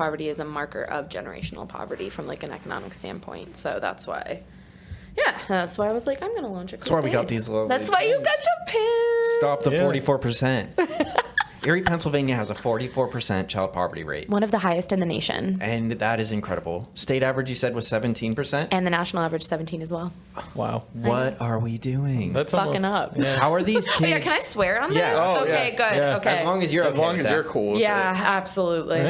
poverty is a marker of generational poverty from like an economic standpoint. So that's why. Yeah, that's why I was like, I'm going to launch a crusade. That's why we got these little. That's why you got your pin. Stop the 44%. Erie, Pennsylvania has a 44% child poverty rate. One of the highest in the nation. And that is incredible. State average, you said, was 17%? And the national average, 17 as well. Wow. What are we doing? That's fucking almost, up. Yeah. How are these kids? Oh, yeah, can I swear on Yeah. this? Oh, okay, yeah. good. Yeah. Okay. As long as you're As okay long with as you're that. cool with Yeah, it. absolutely.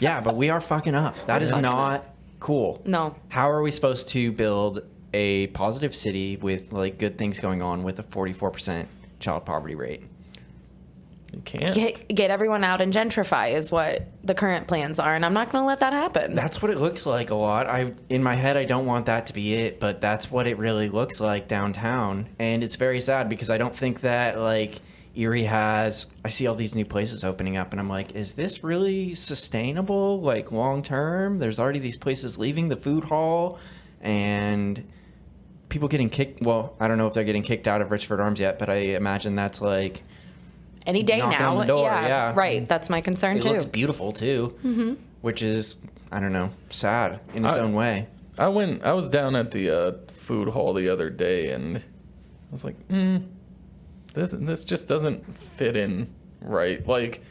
Yeah, but we are fucking up. That is not cool. No. How are we supposed to build a positive city with like good things going on with a 44% child poverty rate? You can't. Get everyone out and gentrify is what the current plans are, and I'm not going to let that happen. That's what it looks like a lot. In my head, I don't want that to be it, but that's what it really looks like downtown. And it's very sad because I don't think that like Erie has, I see all these new places opening up and I'm like, is this really sustainable? Like long term? There's already these places leaving the food hall and people getting kicked. Well, I don't know if they're getting kicked out of Richford Arms yet, but I imagine that's like any day knock now. on the door, yeah. Right. That's my concern it too. looks beautiful too, which is, I don't know, sad in its own way. I was down at the food hall the other day, and I was like, this just doesn't fit in right. Like,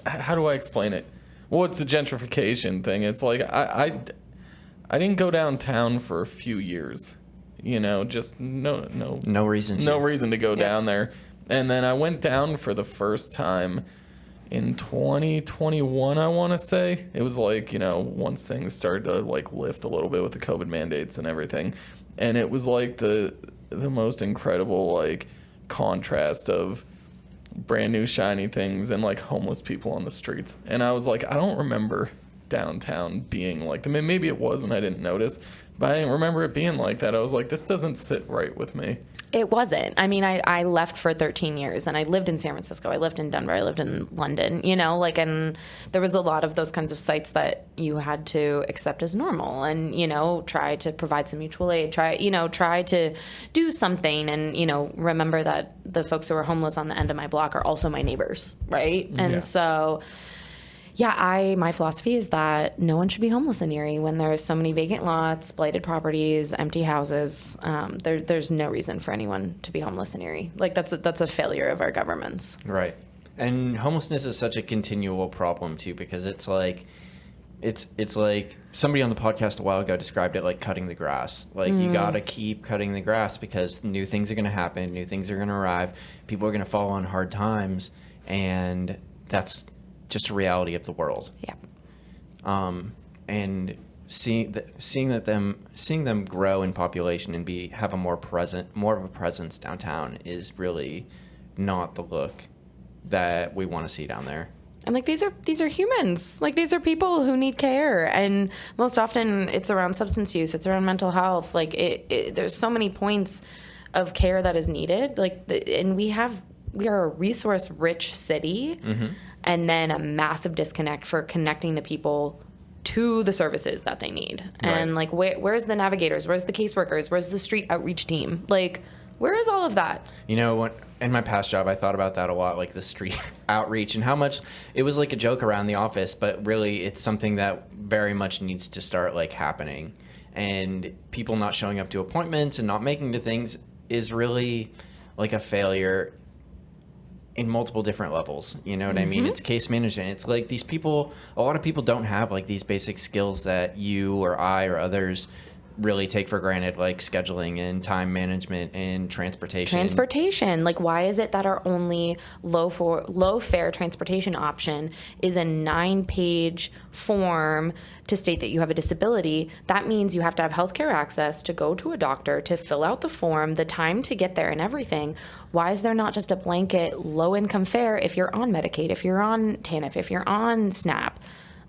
how do I explain it? Well, it's the gentrification thing. It's like I didn't go downtown for a few years, you know, just no reason to go down there. And then I went down for the first time in 2021, I want to say. It was like, you know, once things started to like lift a little bit with the COVID mandates and everything. And it was like the most incredible like contrast of brand new shiny things and like homeless people on the streets. And I was like, I don't remember downtown being like, I mean, maybe it was and I didn't notice, but I didn't remember it being like that. I was like, this doesn't sit right with me. It wasn't. I mean, I left for 13 years and I lived in San Francisco. I lived in Denver. I lived in London, you know, like, and there was a lot of those kinds of sites that you had to accept as normal and, you know, try to provide some mutual aid, try to do something and, you know, remember that the folks who are homeless on the end of my block are also my neighbors. Right. And so, yeah, my philosophy is that no one should be homeless in Erie when there's so many vacant lots, blighted properties, empty houses. There's no reason for anyone to be homeless in Erie. Like that's a failure of our governments. Right. And homelessness is such a continual problem too, because it's like somebody on the podcast a while ago described it like cutting the grass. Like you gotta keep cutting the grass because new things are gonna happen, new things are gonna arrive, people are gonna fall on hard times, and that's just a reality of the world. Yeah. And seeing them grow in population and have a more of a presence downtown is really not the look that we want to see down there. And like these are humans. Like these are people who need care, and most often it's around substance use, it's around mental health. Like there's so many points of care that is needed. And we are a resource-rich city, and then a massive disconnect for connecting the people to the services that they need. Right. And like, where's the navigators? Where's the caseworkers? Where's the street outreach team? Like, where is all of that? You know, in my past job, I thought about that a lot, like the street outreach and how much it was like a joke around the office, but really it's something that very much needs to start like happening. And people not showing up to appointments and not making the things is really like a failure in multiple different levels. You know what I mean? It's case management. It's like a lot of people don't have like these basic skills that you or I or others really take for granted, like scheduling and time management and transportation. Like, why is it that our only low fare transportation option is a 9-page form to state that you have a disability? That means you have to have healthcare access to go to a doctor, to fill out the form, the time to get there and everything. Why is there not just a blanket low income fare if you're on Medicaid, if you're on TANF, if you're on SNAP?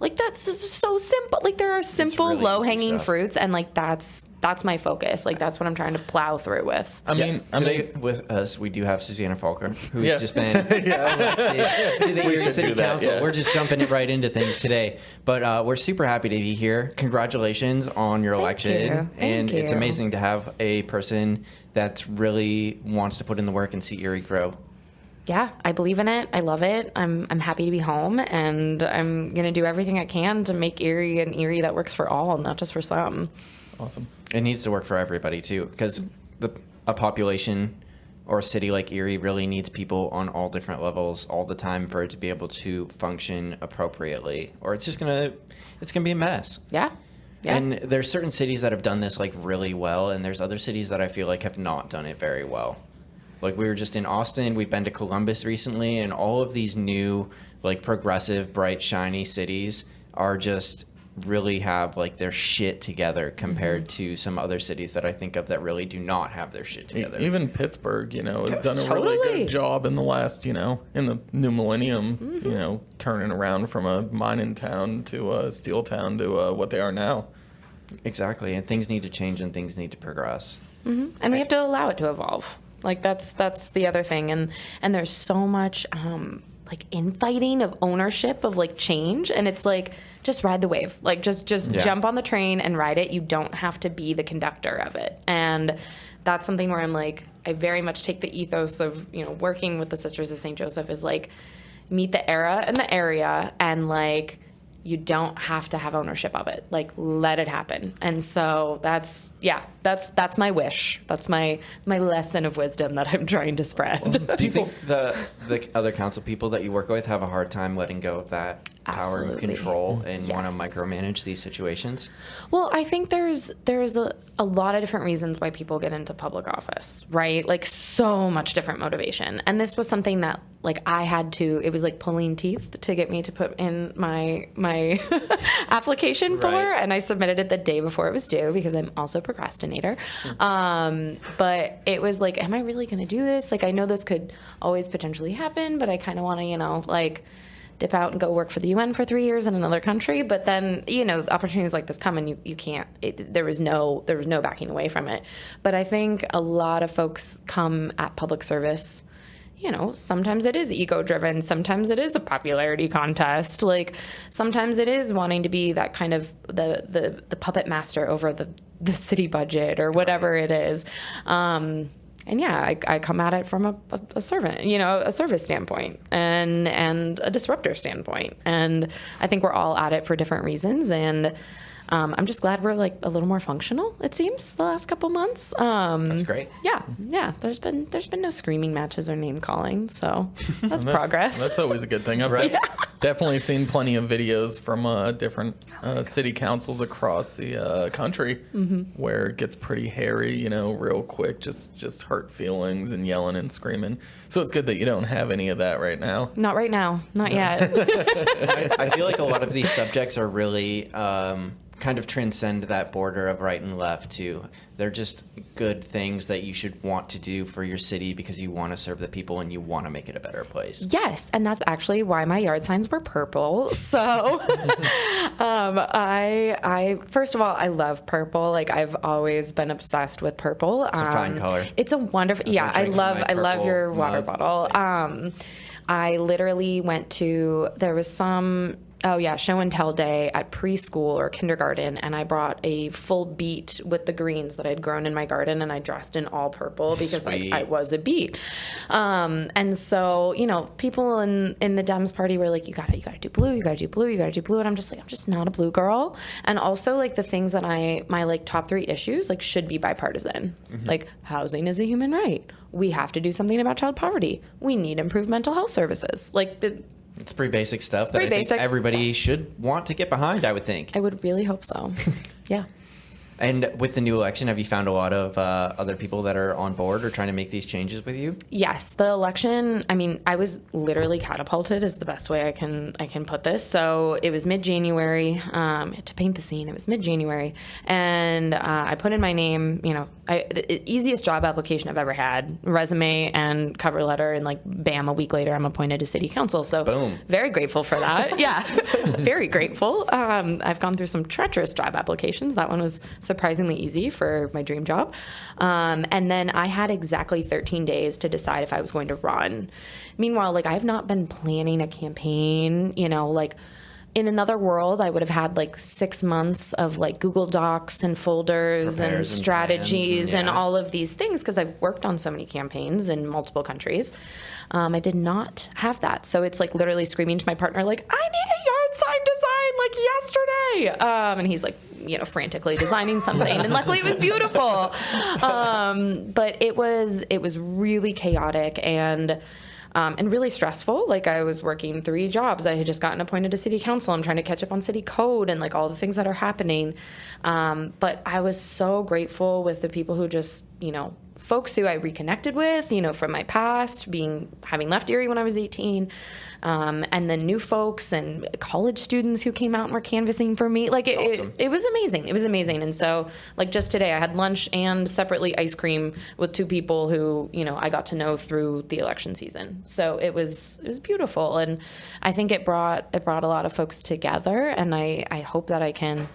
Like, that's so simple. Like, there are simple, really low-hanging fruits, and, like, that's my focus. Like, that's what I'm trying to plow through with. Today with us, we do have Susannah Faulkner, who's just been to the Erie City Council. Yeah. We're just jumping right into things today. But we're super happy to be here. Congratulations on your election. Thank you. It's amazing to have a person that really wants to put in the work and see Erie grow. Yeah, I believe in it. I love it. I'm happy to be home, and I'm going to do everything I can to make Erie an Erie that works for all, not just for some. Awesome. It needs to work for everybody too, because a population or a city like Erie really needs people on all different levels all the time for it to be able to function appropriately, or it's gonna be a mess. Yeah. Yeah. And there's certain cities that have done this like really well, and there's other cities that I feel like have not done it very well. Like we were just in Austin, we've been to Columbus recently, and all of these new like progressive, bright, shiny cities are just really have like their shit together compared to some other cities that I think of that really do not have their shit together. Even Pittsburgh, has done a Totally. really good job in the last, in the new millennium, turning around from a mining town to a steel town to what they are now. Exactly, and things need to change and things need to progress. And we have to allow it to evolve. Like that's the other thing. And there's so much like infighting of ownership of like change, and it's like just ride the wave. Like just jump on the train and ride it. You don't have to be the conductor of it. And that's something where I'm like, I very much take the ethos of, working with the Sisters of St. Joseph is like meet the era and the area, and like you don't have to have ownership of it. Like let it happen. And so that's my wish. That's my lesson of wisdom that I'm trying to spread. Do you think the other council people that you work with have a hard time letting go of that power and control and want to micromanage these situations? Well, I think there's a lot of different reasons why people get into public office, right? Like so much different motivation. And this was something that like I had to, it was like pulling teeth to get me to put in my application for, and I submitted it the day before it was due because I'm also a procrastinator. But it was like, am I really going to do this? Like, I know this could always potentially happen, but I kind of want to, like dip out and go work for the UN for 3 years in another country. But then, opportunities like this come and you can't, there was no backing away from it. But I think a lot of folks come at public service, sometimes it is ego driven. Sometimes it is a popularity contest. Like sometimes it is wanting to be that kind of the puppet master over the city budget or whatever it is. And yeah, I come at it from a servant, a service standpoint and a disruptor standpoint. And I think we're all at it for different reasons. And I'm just glad we're like a little more functional, it seems, the last couple months. That's great. Yeah. There's been no screaming matches or name calling, so that's progress. That's always a good thing. I've definitely seen plenty of videos from different city councils across the country where it gets pretty hairy, real quick, just hurt feelings and yelling and screaming. So it's good that you don't have any of that right now. Not right now. Not yet. I feel like a lot of these subjects are really kind of transcend that border of right and left too. They're just good things that you should want to do for your city because you want to serve the people and you want to make it a better place. Yes, and that's actually why my yard signs were purple. So I first of all, I love purple. Like I've always been obsessed with purple. It's a fine color. It's a wonderful, I love your water bottle. I literally went to, there was some show and tell day at preschool or kindergarten, and I brought a full beet with the greens that I'd grown in my garden, and I dressed in all purple because I was a beet. And so, people in the Dems party were like, you gotta do blue, you gotta do blue, you gotta do blue. And I'm just like, I'm just not a blue girl. And also like the things that my like top 3 issues like should be bipartisan. Like housing is a human right. We have to do something about child poverty. We need improved mental health services. Like it's pretty basic stuff that I think everybody should want to get behind, I would think. I would really hope so. Yeah. And with the new election, have you found a lot of other people that are on board or trying to make these changes with you? Yes, the election, I mean, I was literally catapulted is the best way I can put this. So it was mid-January, to paint the scene, it was mid-January, and I put in my name, the easiest job application I've ever had, resume and cover letter, and like, bam, a week later, I'm appointed to city council. So boom. Very grateful for that. Yeah, very grateful. I've gone through some treacherous job applications. That one was surprisingly easy for my dream job. And then I had exactly 13 days to decide if I was going to run. Meanwhile, like, I've not been planning a campaign, in another world, I would have had like 6 months of like Google Docs and folders and Prepares and strategies plans and and all of these things because I've worked on so many campaigns in multiple countries. I did not have that. So it's like literally screaming to my partner, like, I need a yard sign design like yesterday. And he's like, frantically designing something. And luckily it was beautiful. But it was really chaotic and really stressful. Like I was working 3 jobs. I had just gotten appointed to city council. I'm trying to catch up on city code and like all the things that are happening. But I was so grateful with the people who just, folks who I reconnected with, from my past, having left Erie when I was 18, and then new folks and college students who came out and were canvassing for me. Like awesome. it was amazing. It was amazing. And so like just today I had lunch and separately ice cream with 2 people who, I got to know through the election season. So it was beautiful. And I think it brought a lot of folks together. And I hope that I can,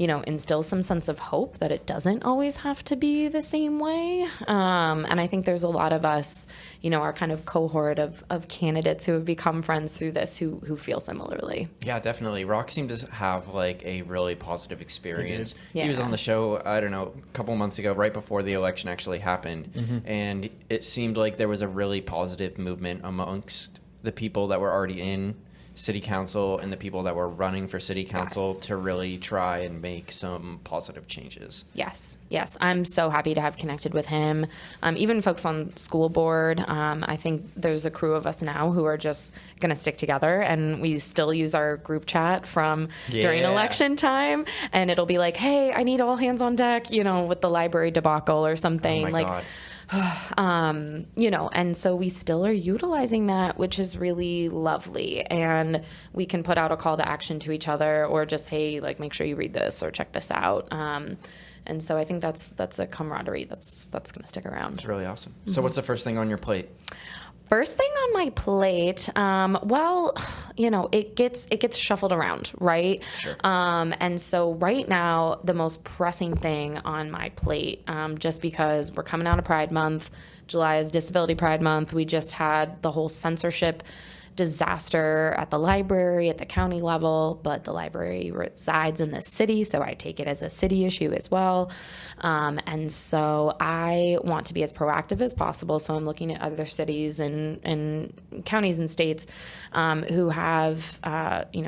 instill some sense of hope that it doesn't always have to be the same way. And I think there's a lot of us, our kind of cohort of candidates who have become friends through this who feel similarly. Yeah, definitely. Rock seemed to have like a really positive experience. Yeah. He was on the show, I don't know, a couple months ago, right before the election actually happened. And it seemed like there was a really positive movement amongst the people that were already in city council and the people that were running for city council to really try and make some positive changes. Yes. I'm so happy to have connected with him. Even folks on school board. I think there's a crew of us now who are just going to stick together, and we still use our group chat from during election time. And it'll be like, hey, I need all hands on deck, with the library debacle or something. Oh my God. And so we still are utilizing that, which is really lovely. And we can put out a call to action to each other or just, hey, like, make sure you read this or check this out. And so I think that's a camaraderie that's going to stick around. It's really awesome. So what's the first thing on your plate? First thing on my plate, it gets shuffled around, right? Sure. And so right now, the most pressing thing on my plate, just because we're coming out of Pride Month, July is Disability Pride Month, we just had the whole censorship disaster at the library at the county level, but the library resides in the city, so I take it as a city issue as well. And so I want to be as proactive as possible. So I'm looking at other cities and counties and states who have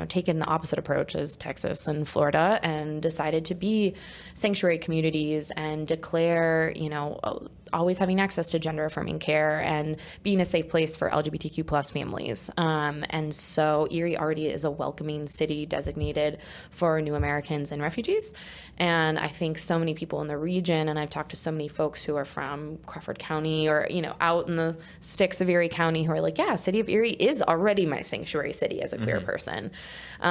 taken the opposite approach as Texas and Florida and decided to be sanctuary communities and declare always having access to gender affirming care and being a safe place for LGBTQ plus families. And so Erie already is a welcoming city designated for new Americans and refugees. And I think so many people in the region, and I've talked to so many folks who are from Crawford County or, out in the sticks of Erie County who are like, yeah, city of Erie is already my sanctuary city as a queer person. So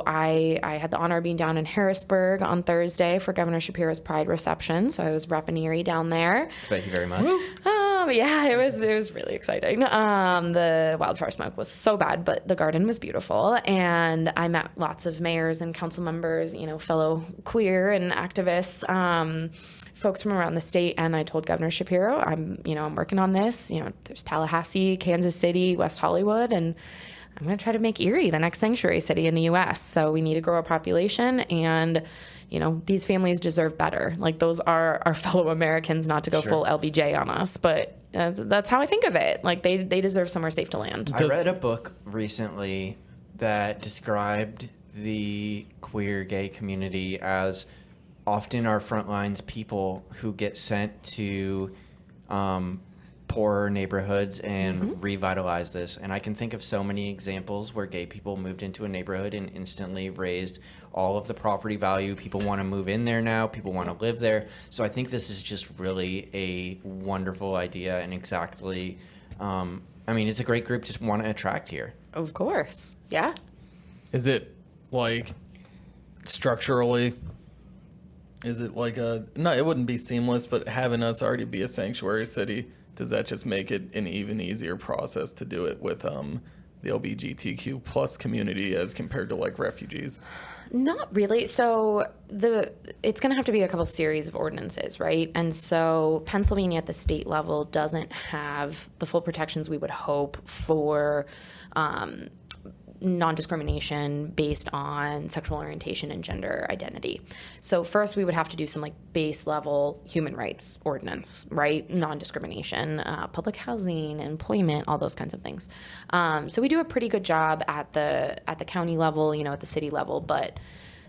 I had the honor of being down in Harrisburg on Thursday for Governor Shapiro's Pride reception. So I was repping Erie down there. Thank you very much. It was really exciting. The wildfire smoke was so bad, but the garden was beautiful. And I met lots of mayors and council members, fellow queer and activists, folks from around the state. And I told Governor Shapiro, I'm working on this. There's Tallahassee, Kansas City, West Hollywood, and I'm going to try to make Erie the next sanctuary city in the U.S. So we need to grow our population, and these families deserve better. Like, those are our fellow Americans, not to go full LBJ on us, but that's how I think of it. Like, they deserve somewhere safe to land. I read a book recently that described the queer gay community as often our front lines people who get sent to poorer neighborhoods and revitalize this. And I can think of so many examples where gay people moved into a neighborhood and instantly raised all of the property value. People want to move in there now. People want to live there. So I think this is just really a wonderful idea, and exactly, it's a great group to want to attract here. Of course. Yeah. Is it like structurally, is it like no, it wouldn't be seamless, but having us already be a sanctuary city, does that just make it an even easier process to do it with the LGBTQ plus community as compared to like refugees? Not really. So it's going to have to be a couple series of ordinances, right? And so Pennsylvania at the state level doesn't have the full protections we would hope for non-discrimination based on sexual orientation and gender identity. So first we would have to do some like base level human rights ordinance, right? Non-discrimination, public housing, employment, all those kinds of things. So we do a pretty good job at the county level, at the city level, but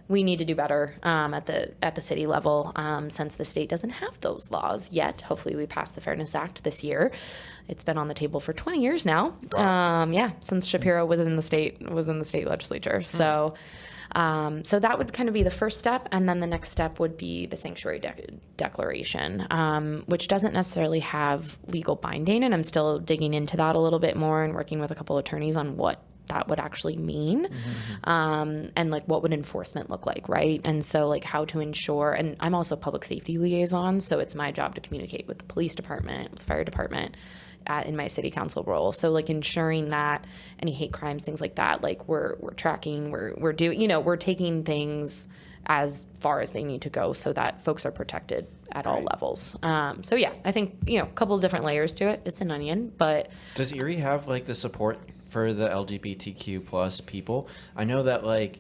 we need to do better at the city level since the state doesn't have those laws yet. Hopefully we pass the Fairness Act this year. It's been on the table for 20 years now. Wow. Since Shapiro was in the state legislature. So so that would kind of be the first step, and then the next step would be the sanctuary declaration, which doesn't necessarily have legal binding, and I'm still digging into that a little bit more and working with a couple attorneys on what that would actually mean, and like what would enforcement look like, right? And so like how to ensure, and I'm also a public safety liaison, so it's my job to communicate with the police department, with the fire department, in my city council role. So like ensuring that any hate crimes, things like that, like we're tracking, we're doing, we're taking things as far as they need to go so that folks are protected at all levels. So yeah, I think, a couple of different layers to it. It's an onion, but. Does Erie have like the support for the LGBTQ plus people? I know that like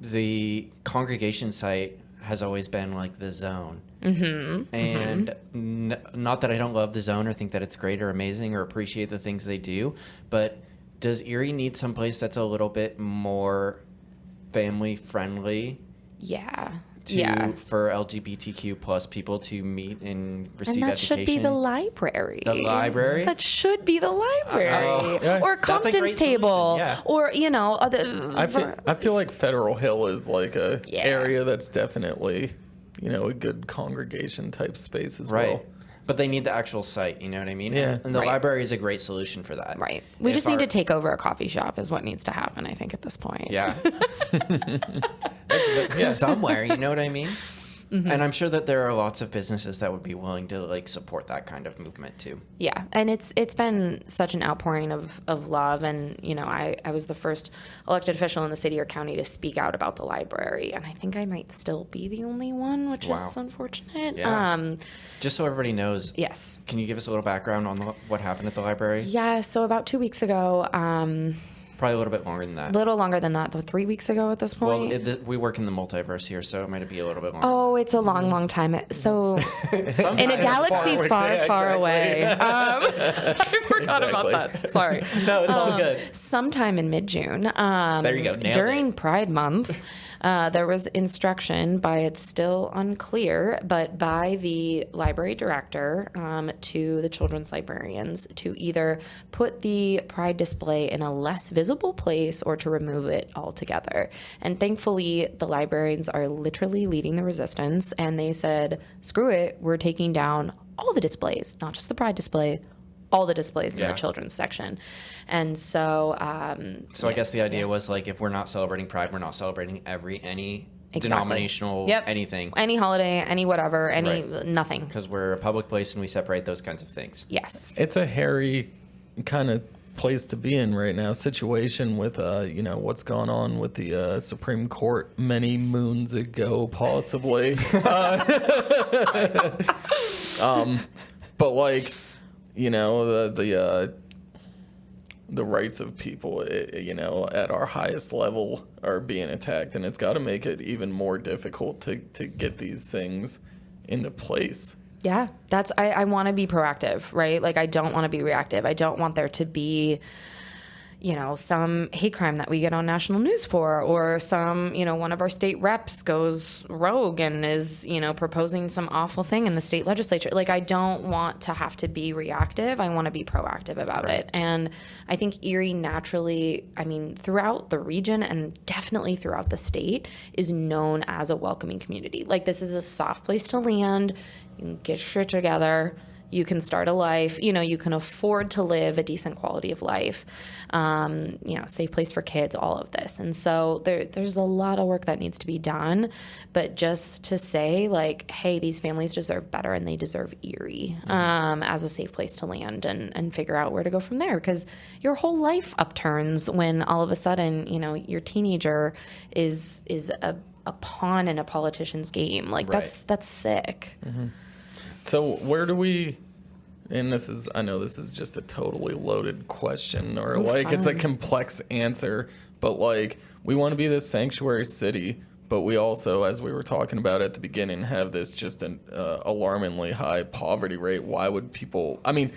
the congregation site has always been like the zone. And not that I don't love the zone or think that it's great or amazing or appreciate the things they do, but does Erie need someplace that's a little bit more family friendly? For LGBTQ plus people to meet and receive education. And that should be the library. The library? That should be the library. Or Compton's table. Yeah. Or, I feel like Federal Hill is like a area that's definitely, a good congregation type space as well. But they need the actual site, you know what I mean? Yeah. And the library is a great solution for that. Right. We just need to take over a coffee shop is what needs to happen, I think, at this point. Yeah. Somewhere, you know what I mean? And I'm sure that there are lots of businesses that would be willing to like support that kind of movement too. Yeah, and it's been such an outpouring of love, and I was the first elected official in the city or county to speak out about the library, and I think I might still be the only one, which is unfortunate. Yeah. Just so everybody knows. Yes. Can you give us a little background on what happened at the library? Yeah. So about 2 weeks ago. Probably a little bit longer than that. A little longer than that, though. 3 weeks ago at this point. Well, we work in the multiverse here, so it might be a little bit longer. Oh, it's a long time. So, in a galaxy far away. I forgot about that. Sorry. No, it's all good. Sometime in mid-June. There you go. During Pride Month. There was instruction it's still unclear, but by the library director to the children's librarians to either put the Pride display in a less visible place or to remove it altogether. And thankfully, the librarians are literally leading the resistance, and they said, screw it, we're taking down all the displays, not just the Pride display, all the displays in the children's section. And so I guess the idea was like, if we're not celebrating Pride, we're not celebrating any denominational anything, any holiday, any whatever, nothing, because we're a public place and we separate those kinds of things. Yes, it's a hairy kind of place to be in right now, situation with what's gone on with the Supreme Court many moons ago, possibly. But like, the rights of people, at our highest level are being attacked, and it's got to make it even more difficult to get these things into place. Yeah, I want to be proactive, right? Like, I don't want to be reactive. I don't want there to be, some hate crime that we get on national news for, or some, one of our state reps goes rogue and is, proposing some awful thing in the state legislature. Like, I don't want to have to be reactive. I want to be proactive about it. And I think Erie naturally, throughout the region and definitely throughout the state, is known as a welcoming community. Like, this is a soft place to land. You can get your shit together. You can start a life, you can afford to live a decent quality of life, safe place for kids, all of this. And so there's a lot of work that needs to be done, but just to say like, hey, these families deserve better and they deserve Erie as a safe place to land and figure out where to go from there, because your whole life upturns when all of a sudden, your teenager is a pawn in a politician's game. Like that's sick. So where do we and I know this is just a totally loaded question, or like it's a complex answer, but like we want to be this sanctuary city, but we also, as we were talking about at the beginning, have this just an alarmingly high poverty rate. Why would people, I mean,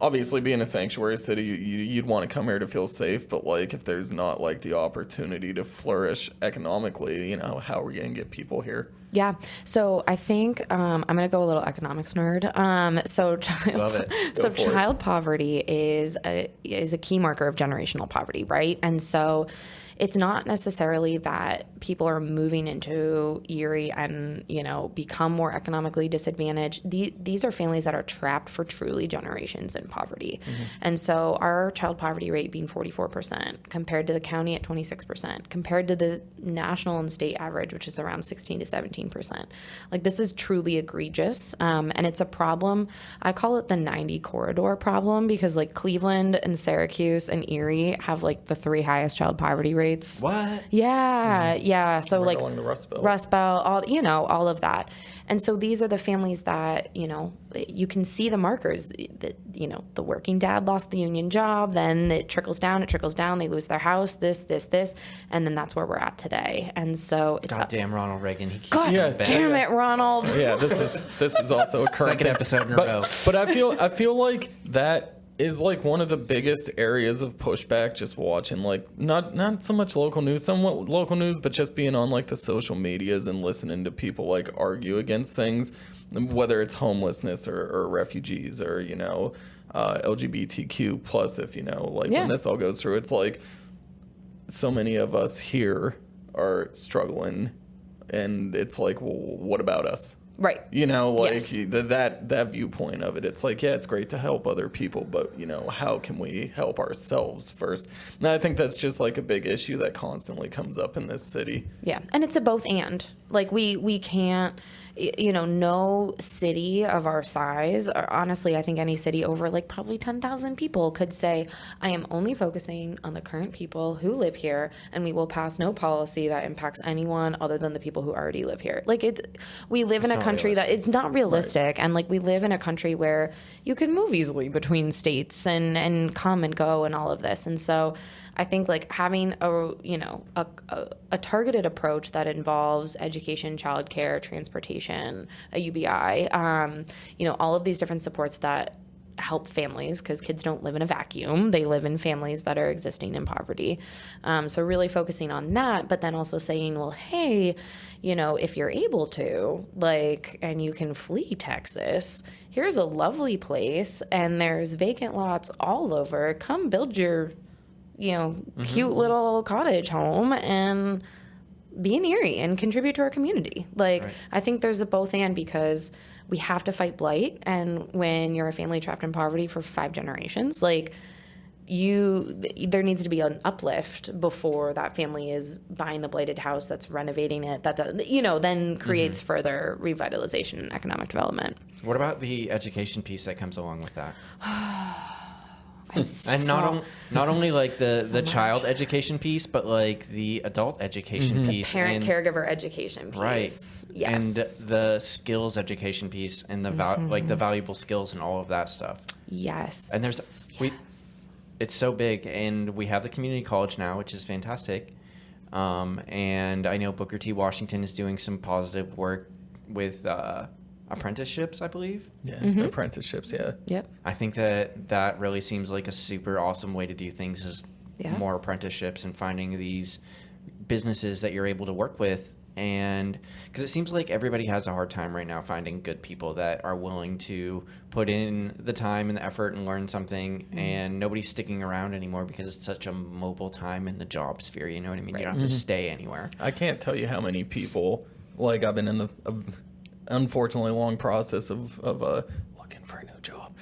obviously being a sanctuary city, you'd want to come here to feel safe, but like if there's not like the opportunity to flourish economically, you know, how are we going to get people here? Yeah. So I think I'm going to go a little economics nerd. Love it. Child poverty is a key marker of generational poverty, right? And so it's not necessarily that people are moving into Erie and, you know, become more economically disadvantaged. These are families that are trapped for truly generations in poverty. Mm-hmm. And so our child poverty rate being 44% compared to the county at 26%, compared to the national and state average, which is around 16 to 17%. Like, this is truly egregious. And it's a problem. I call it the 90 corridor problem, because like Cleveland and Syracuse and Erie have like the 3 highest child poverty rates. What? Yeah, yeah. So Right like along the Rust Belt. All of that. And so these are the families that, you know, you can see the markers that, you know, the working dad lost the union job, then it trickles down, they lose their house, this, and then that's where we're at today. And so it's goddamn Ronald Reagan. He God damn it, Ronald. Yeah, this is also a current second episode in a row. But I feel like that is like one of the biggest areas of pushback, just watching like not so much local news, somewhat local news, but just being on like the social medias and listening to people like argue against things, whether it's homelessness or refugees or, you know, LGBTQ plus, if you know, like when this all goes through, it's like so many of us here are struggling, and it's like, well, what about us? Right. You know, like yes. that viewpoint of it. It's like, yeah, it's great to help other people, but, you know, how can we help ourselves first? And I think that's just like a big issue that constantly comes up in this city. Yeah. And it's a both and. Like we can't, you know, no city of our size, or honestly, I think any city over like probably 10,000 people could say, I am only focusing on the current people who live here, and we will pass no policy that impacts anyone other than the people who already live here. Like we live in a country that it's not realistic. Right. And like we live in a country where you can move easily between states and come and go and all of this. And so I think like having a targeted approach that involves education, childcare, transportation, a UBI, you know, all of these different supports that help families, because kids don't live in a vacuum. They live in families that are existing in poverty. So really focusing on that, but then also saying, well, hey, you know, if you're able to, like, and you can flee Texas, here's a lovely place, and there's vacant lots all over. Come build your, you know, cute little cottage home and be in Erie and contribute to our community. Like, right. I think there's a both and, because we have to fight blight. And when you're a family trapped in poverty for 5 generations, like there needs to be an uplift before that family is buying the blighted house, that's renovating it, that you know, then creates further revitalization and economic development. What about the education piece that comes along with that? And not only like the child education piece, but like the adult education piece, parent caregiver education piece, right? Yes, and the skills education piece, and the like the valuable skills and all of that stuff. Yes, and it's so big, and we have the community college now, which is fantastic. And I know Booker T. Washington is doing some positive work with apprenticeships, I believe. Yeah, apprenticeships, yeah. Yep. I think that really seems like a super awesome way to do things, is more apprenticeships and finding these businesses that you're able to work with. And because it seems like everybody has a hard time right now finding good people that are willing to put in the time and the effort and learn something, and nobody's sticking around anymore because it's such a mobile time in the job sphere. You know what I mean? Right. You don't have to stay anywhere. I can't tell you how many people, like, I've been in the unfortunately long process of looking for a new job.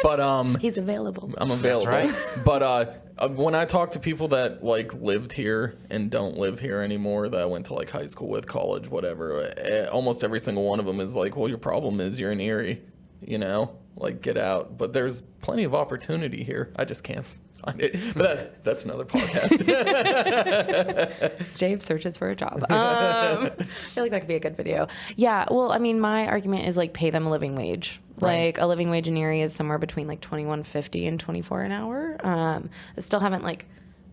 But he's available. I'm available. That's right. But when I talk to people that like lived here and don't live here anymore, that I went to like high school with, college, whatever, almost every single one of them is like, well, your problem is you're in Erie, you know, like, get out. But there's plenty of opportunity here. I just can't find it. But that's another podcast. Jave searches for a job. I feel like that could be a good video. Yeah, well, I mean, my argument is like, pay them a living wage. Right. Like a living wage in Erie is somewhere between like $21.50 and $24 an hour. I still haven't like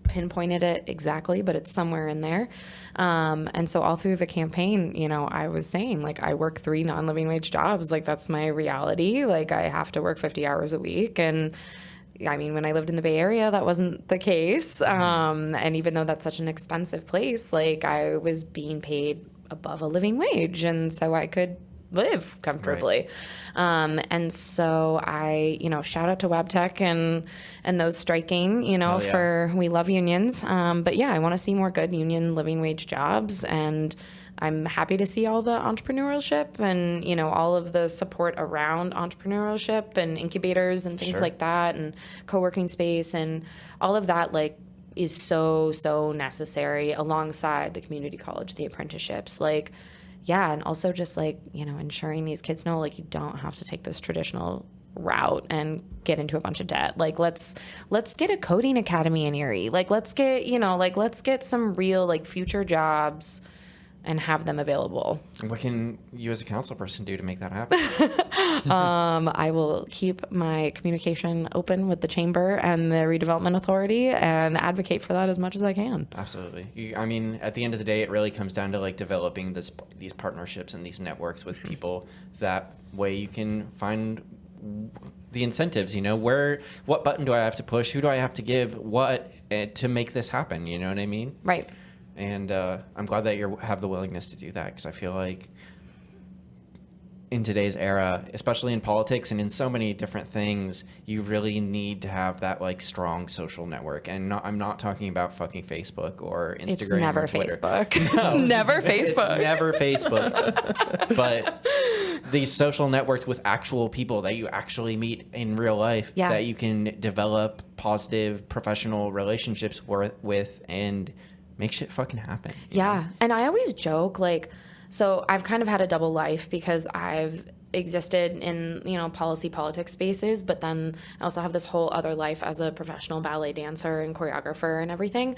pinpointed it exactly, but it's somewhere in there. And so all through the campaign, you know, I was saying like I work 3 non-living wage jobs. Like that's my reality. Like I have to work 50 hours a week. And I mean, when I lived in the Bay Area, that wasn't the case. And even though that's such an expensive place, like I was being paid above a living wage. And so I could live comfortably. Right. And so I, you know, shout out to WebTech and those striking, you know, for we love unions. But yeah, I want to see more good union living wage jobs, and I'm happy to see all the entrepreneurship and, you know, all of the support around entrepreneurship and incubators and things like that, and co-working space and all of that, like, is so necessary alongside the community college, the apprenticeships, like, yeah. And also just like, you know, ensuring these kids know, like, you don't have to take this traditional route and get into a bunch of debt. Like, let's get a coding academy in Erie. Like, let's get, you know, like, let's get some real, like, future jobs and have them available. What can you as a council person do to make that happen? I will keep my communication open with the chamber and the redevelopment authority and advocate for that as much as I can. Absolutely. I mean, at the end of the day, it really comes down to like developing these partnerships and these networks with people. That way you can find the incentives, you know, what button do I have to push? Who do I have to give what to make this happen? You know what I mean? Right. And I'm glad that you have the willingness to do that, because I feel like in today's era, especially in politics and in so many different things, you really need to have that like strong social network. And I'm not talking about fucking Facebook or Instagram. It's never or Twitter. Facebook. No, it's never Facebook. It's never Facebook. But these social networks with actual people that you actually meet in real life, that you can develop positive professional relationships with and make shit fucking happen. Yeah. And I always joke, like, so I've kind of had a double life because I've existed in, you know, politics spaces, but then I also have this whole other life as a professional ballet dancer and choreographer and everything,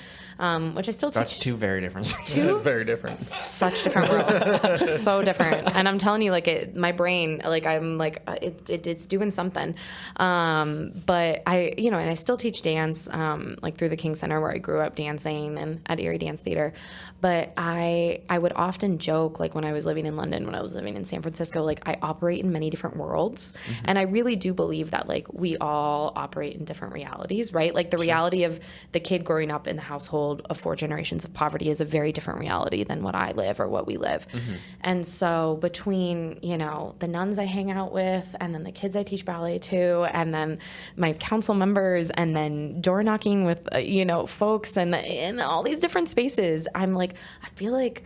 which I still teach. That's 2 very different things. It's very different. Such different worlds. So different. And I'm telling you, like, my brain, like, I'm like, it's doing something. But I, you know, and I still teach dance, like through the King Center where I grew up dancing and at Erie Dance Theater. But I would often joke, like when I was living in London, when I was living in San Francisco, like I operate in many different worlds. Mm-hmm. And I really do believe that like we all operate in different realities, right? Like the reality of the kid growing up in the household of 4 generations of poverty is a very different reality than what I live or what we live. Mm-hmm. And so between, you know, the nuns I hang out with and then the kids I teach ballet to and then my council members and then door knocking with, you know, folks and in all these different spaces, I'm like, I feel like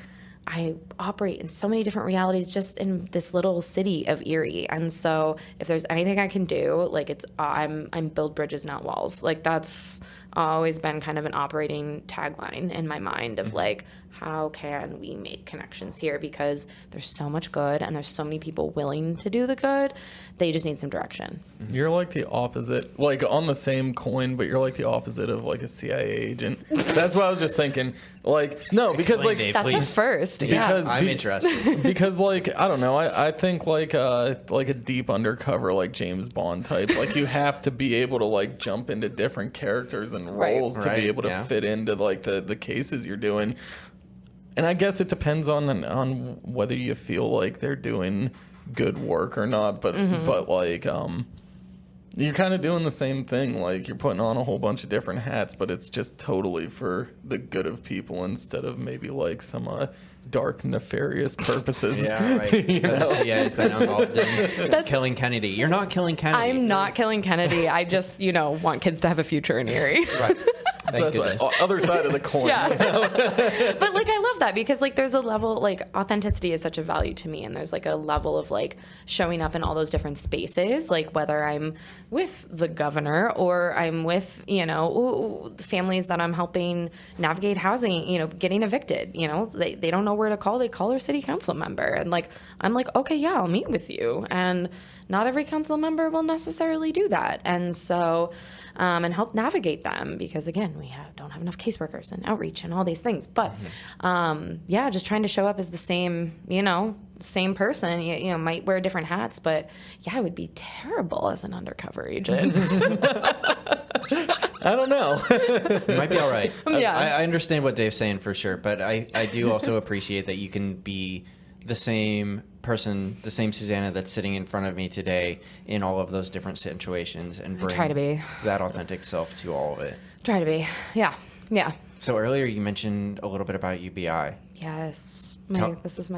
I operate in so many different realities just in this little city of Erie. And so if there's anything I can do, like I'm build bridges, not walls. Like that's always been kind of an operating tagline in my mind of like, how can we make connections here? Because there's so much good and there's so many people willing to do the good. They just need some direction. You're like the opposite, like on the same coin, but you're like the opposite of like a CIA agent. That's what I was just thinking. Like, no, because Explain, like Dave, that's please. a first. Because I'm interested. Because like I don't know, I think like a deep undercover like James Bond type. Like you have to be able to like jump into different characters and roles to be able to fit into like the cases you're doing. And I guess it depends on whether you feel like they're doing good work or not. But but like you're kind of doing the same thing. Like you're putting on a whole bunch of different hats, but it's just totally for the good of people instead of maybe like some dark, nefarious purposes. Yeah, right. You know? The CIA has been involved in killing Kennedy. You're not killing Kennedy. I'm not killing Kennedy. I just, you know, want kids to have a future in Erie. Right. So that's right. Other side of the coin. Yeah. You know? But like I love that because like there's a level, like authenticity is such a value to me, and there's like a level of like showing up in all those different spaces, like whether I'm with the governor or I'm with, you know, families that I'm helping navigate housing, you know, getting evicted, you know, they don't know where to call. They call their city council member, and like I'm like, okay, yeah, I'll meet with you. And not every council member will necessarily do that, and so and help navigate them, because again, we don't have enough caseworkers and outreach and all these things. But just trying to show up as the same, same person. You might wear different hats, but yeah, I would be terrible as an undercover agent. I don't know. You might be all right. Yeah. I understand what Dave's saying for sure, but I do also appreciate that you can be the same person, the same Susannah that's sitting in front of me today in all of those different situations and bring try to be that authentic self to all of it. Try to be. Yeah. Yeah. So earlier you mentioned a little bit about UBI. Yes. This is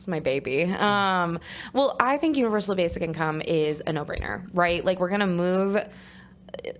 my baby. Well, I think universal basic income is a no-brainer, right? Like, we're going to move.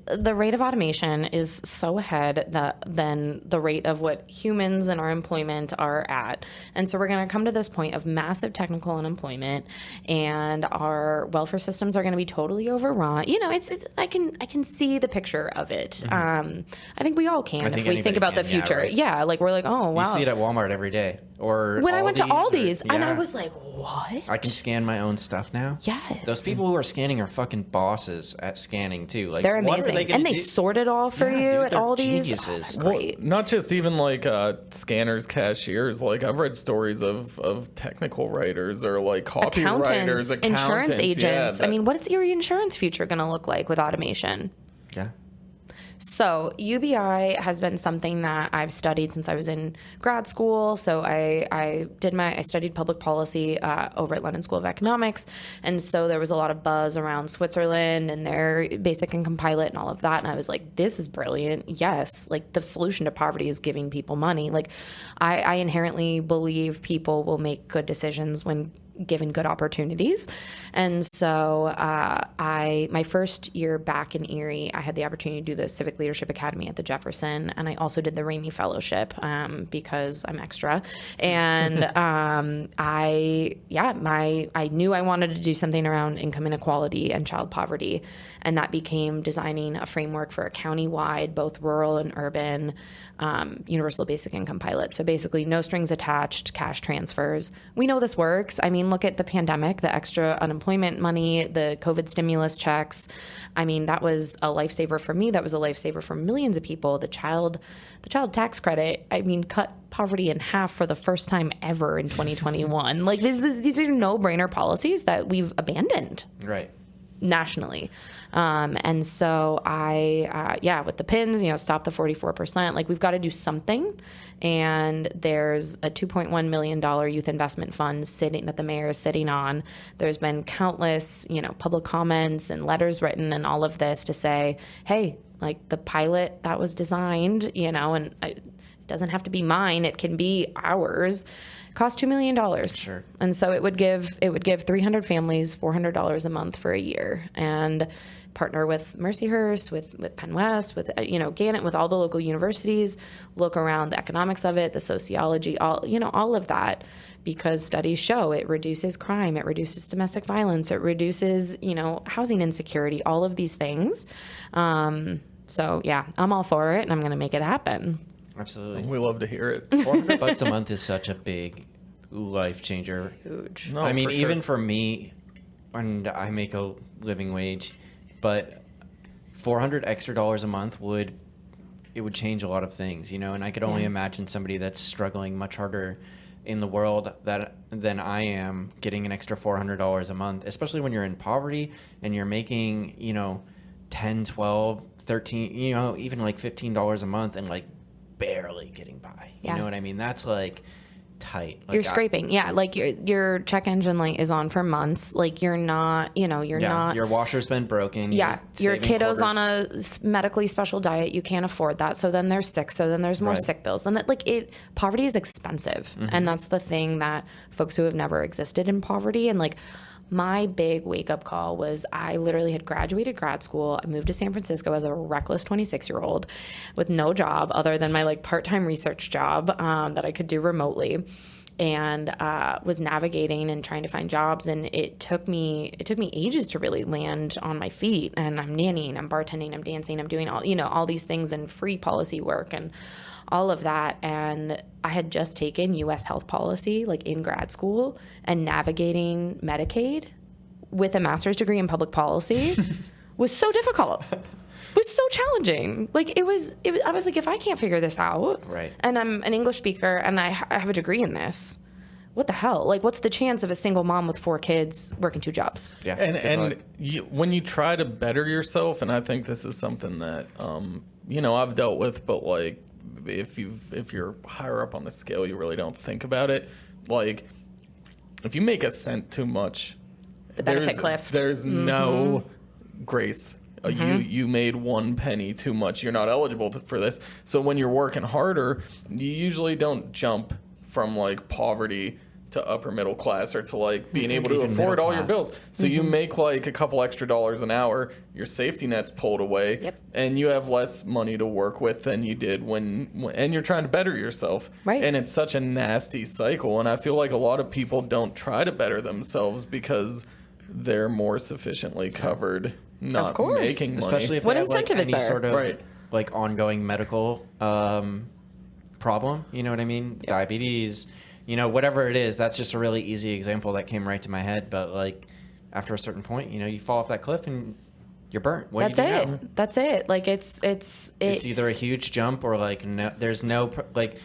The rate of automation is so ahead than the rate of what humans and our employment are at. And so we're going to come to this point of massive technical unemployment, and our welfare systems are going to be totally overrun. I can see the picture of it. I think we all can if we think about the future. Right. Yeah, like, we're like, oh, wow. You see it at Walmart every day. Or when I went to Aldi's, and I was like, what? I can scan my own stuff now? Yes. Those people who are scanning are fucking bosses at scanning, too. Like, they're amazing. They sort it all for you at Aldi's. Geniuses. Oh, great. Well, not just even like scanners, cashiers. Like, I've read stories of technical writers or like copywriters, accountants, insurance agents. Yeah, what is Erie Insurance future going to look like with automation? Yeah. So UBI has been something that I've studied since I was in grad school. So I studied public policy over at London School of Economics, and so there was a lot of buzz around Switzerland and their basic income pilot and all of that. And I was like, this is brilliant. Yes, like, the solution to poverty is giving people money. Like, I inherently believe people will make good decisions when given good opportunities. And so my first year back in Erie, I had the opportunity to do the Civic Leadership Academy at the Jefferson, and I also did the Ramey Fellowship because I'm extra. And I knew I wanted to do something around income inequality and child poverty, and that became designing a framework for a county-wide, both rural and urban, universal basic income pilot. So basically, no strings attached, cash transfers. We know this works. Look at the pandemic, the extra unemployment money, the COVID stimulus checks. That was a lifesaver for me. That was a lifesaver for millions of people. The child tax credit, cut poverty in half for the first time ever in 2021. Like, these are no-brainer policies that we've abandoned. Right. Nationally. And so with the PINs, stop the 44%. Like, we've got to do something. And there's a $2.1 million youth investment fund that the mayor is sitting on. There's been countless, public comments and letters written and all of this to say, hey, like, the pilot that was designed, and it doesn't have to be mine. It can be ours. Cost $2 million. Sure. And so it would give 300 families $400 a month for a year, and partner with Mercyhurst, with Penn West, with Gannett, with all the local universities, look around the economics of it, the sociology, all of that, because studies show it reduces crime, it reduces domestic violence, it reduces, housing insecurity, all of these things. So yeah, I'm all for it, and I'm going to make it happen. Absolutely. We love to hear it. $400 a month is such a big life changer. Huge. No, even for me, and I make a living wage, but $400 extra a month would change a lot of things, and I could only imagine somebody that's struggling much harder in the world than I am getting an extra $400 a month, especially when you're in poverty and you're making, 10, 12, 13, even like $15 a month and like barely getting by. You know what I mean? That's like tight. Like, you're scraping. Yeah. Like your check engine light is on for months. Like, you're not, not. Your washer's been broken. Yeah. Your kiddo's on a medically special diet. You can't afford that. So then there's sick. So then there's more sick bills. Then poverty is expensive. Mm-hmm. And that's the thing that folks who have never existed in poverty, and like, my big wake-up call was I literally had graduated grad school. I moved to San Francisco as a reckless 26-year-old with no job other than my part-time research job that I could do remotely, and was navigating and trying to find jobs. And it took me ages to really land on my feet. And I'm nannying, I'm bartending, I'm dancing, I'm doing all these things and free policy work and all of that. And I had just taken U.S. health policy in grad school, and navigating Medicaid with a master's degree in public policy was so difficult. It was so challenging. Like it was, I was like, if I can't figure this out, right, and I'm an English speaker and I have a degree in this, what the hell? Like, what's the chance of a single mom with 4 kids working 2 jobs? Yeah. And when you try to better yourself, and I think this is something that, I've dealt with, but like, if you're higher up on the scale, you really don't think about it. Like, if you make a cent too much, the benefit cliff. There's no grace. You made 1 penny too much. You're not eligible for this. So when you're working harder, you usually don't jump from like poverty to upper middle class or to like being able to Even afford middle all your class. bills. So you make like a couple extra dollars an hour, your safety net's pulled away, Yep. and you have less money to work with than you did and you're trying to better yourself. Right. And it's such a nasty cycle. And I feel like a lot of people don't try to better themselves because they're more sufficiently covered not course. making money. Especially if What they have like incentive is any there? sort of Right. like ongoing medical problem. You know what I mean? Yep. Diabetes, whatever it is. That's just a really easy example that came right to my head. But like after a certain point, you fall off that cliff and you're burnt. What That's do you do it. now? That's it. Like it's Either a huge jump or like no, there's no like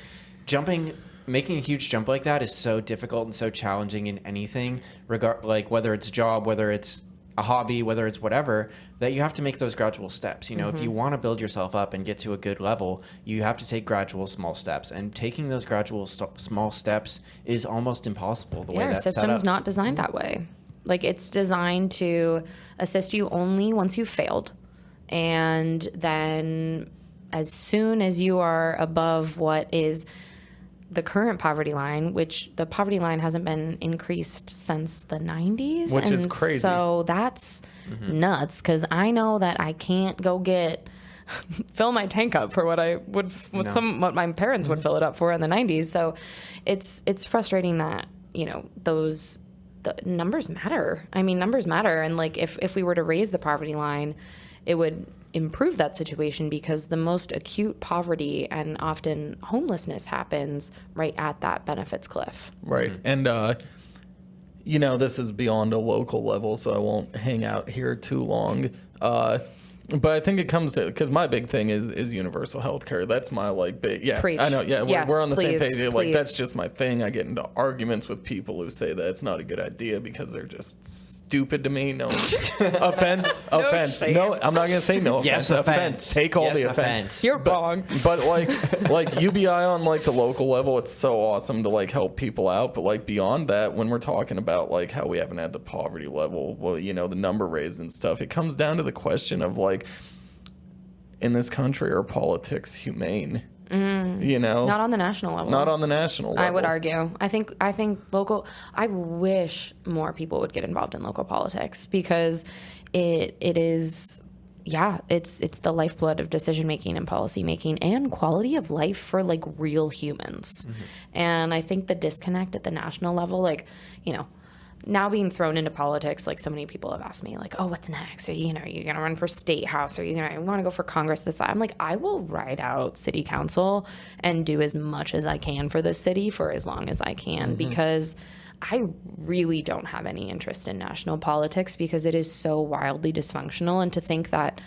jumping. Making a huge jump like that is so difficult and so challenging in anything, like whether it's a job, whether it's a hobby, whether it's whatever, that you have to make those gradual steps. If you want to build yourself up and get to a good level, you have to take gradual small steps. And taking those gradual small steps is almost impossible the way our that's set system's up. not designed that way. Like it's designed to assist you only once you've failed. And then as soon as you are above what is the current poverty line, which the poverty line hasn't been increased since the 90s. Which is crazy. So that's nuts, because I know that I can't go fill my tank up for what I would, what my parents would fill it up for in the 90s. So it's frustrating that, the numbers matter. I mean, numbers matter. And like, if we were to raise the poverty line, it would improve that situation, because the most acute poverty and often homelessness happens right at that benefits cliff. Right. And, this is beyond a local level, so I won't hang out here too long. But I think it comes to, because my big thing is universal health care. That's my big, yeah. Preach. I know, yeah, Yes, we're on the same please, page. please. That's just my thing. I get into arguments with people who say that it's not a good idea because they're just stupid to me. No offense. shame. No, I'm not going to say no offense. Yes, offense. Take all Yes, the offense. offense. You're wrong. But like UBI on the local level, it's so awesome to help people out. But beyond that, when we're talking about how we haven't had the poverty level, the number raised and stuff, it comes down to the question of in this country, are politics humane? Not on the national level. Not on the national level. I would argue. I think local. I wish more people would get involved in local politics, because it is. Yeah, it's the lifeblood of decision making and policy making and quality of life for real humans. And I think the disconnect at the national level, now being thrown into politics, so many people have asked me, oh, what's next? Are you going to run for state house? Are you going to want to go for Congress this time? I'm like, I will ride out city council and do as much as I can for the city for as long as I can, because I really don't have any interest in national politics, because it is so wildly dysfunctional. And to think that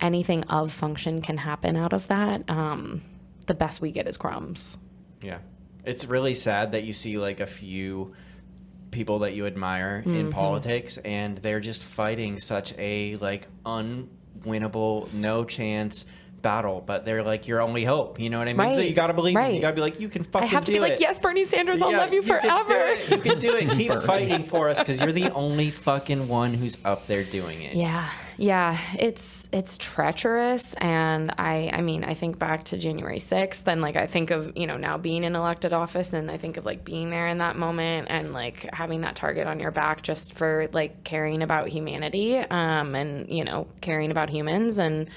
anything of function can happen out of that, the best we get is crumbs. Yeah. It's really sad that you see a few people that you admire in politics, and they're just fighting such a unwinnable, no chance battle, but they're your only hope. You know what I mean? Right. So you gotta believe Right. it. You gotta be you can fucking I have to do be it. yes, Bernie Sanders, I'll Yeah, love you forever. You can do it. Keep fighting for us, because you're the only fucking one who's up there doing it. Yeah, it's treacherous. And I mean, I think back to January 6th, and I think of, now being in elected office, and I think of being there in that moment, and having that target on your back just for caring about humanity, and, caring about humans. And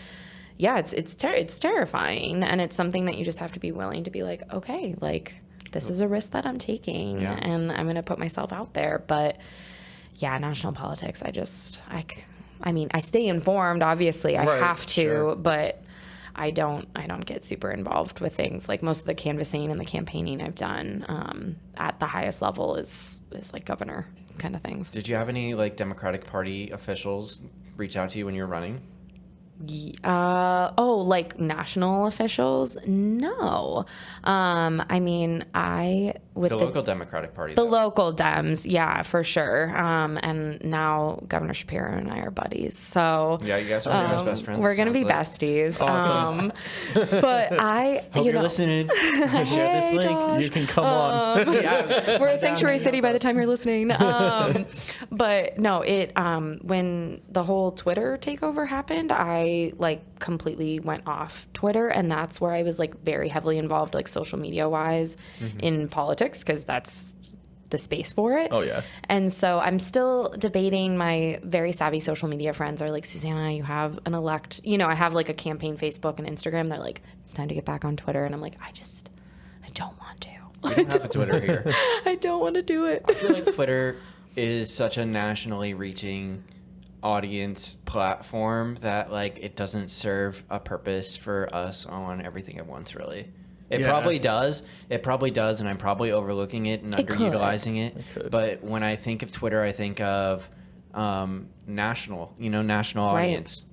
yeah, it's terrifying. And it's something that you just have to be willing to be okay, this is a risk that I'm taking, and I'm going to put myself out there. But yeah, national politics, I mean, I stay informed, obviously. I have to, sure. but I don't get super involved with things. Most of the canvassing and the campaigning I've done at the highest level is governor kind of things. Did you have any Democratic Party officials reach out to you when you were running? Like national officials? No. I mean, with the local Democratic Party. The though. local Dems, yeah, for sure. And now Governor Shapiro and I are buddies. So Yeah, you guys are pretty much best friends. we're it gonna be sounds like. besties. Awesome. But I, Hope you you're know, listening. Share this Hey, link. Josh. You can come on. Yeah. We're a sanctuary city by the time you're listening. But no, when the whole Twitter takeover happened, I like completely went off Twitter, and that's where I was like very heavily involved, like social media wise, in politics, because that's the space for it. Oh, yeah. And so I'm still debating. My very savvy social media friends are like, Susannah, you have an I have like a campaign Facebook and Instagram. They're like, it's time to get back on Twitter. And I'm like, I don't want to. We don't have a Twitter here. I don't want to do it. I feel like Twitter is such a nationally reaching audience platform that like it doesn't serve a purpose for us on everything at once, really. It probably does, and I'm probably overlooking it and underutilizing it. But when I think of Twitter, I think of national audience.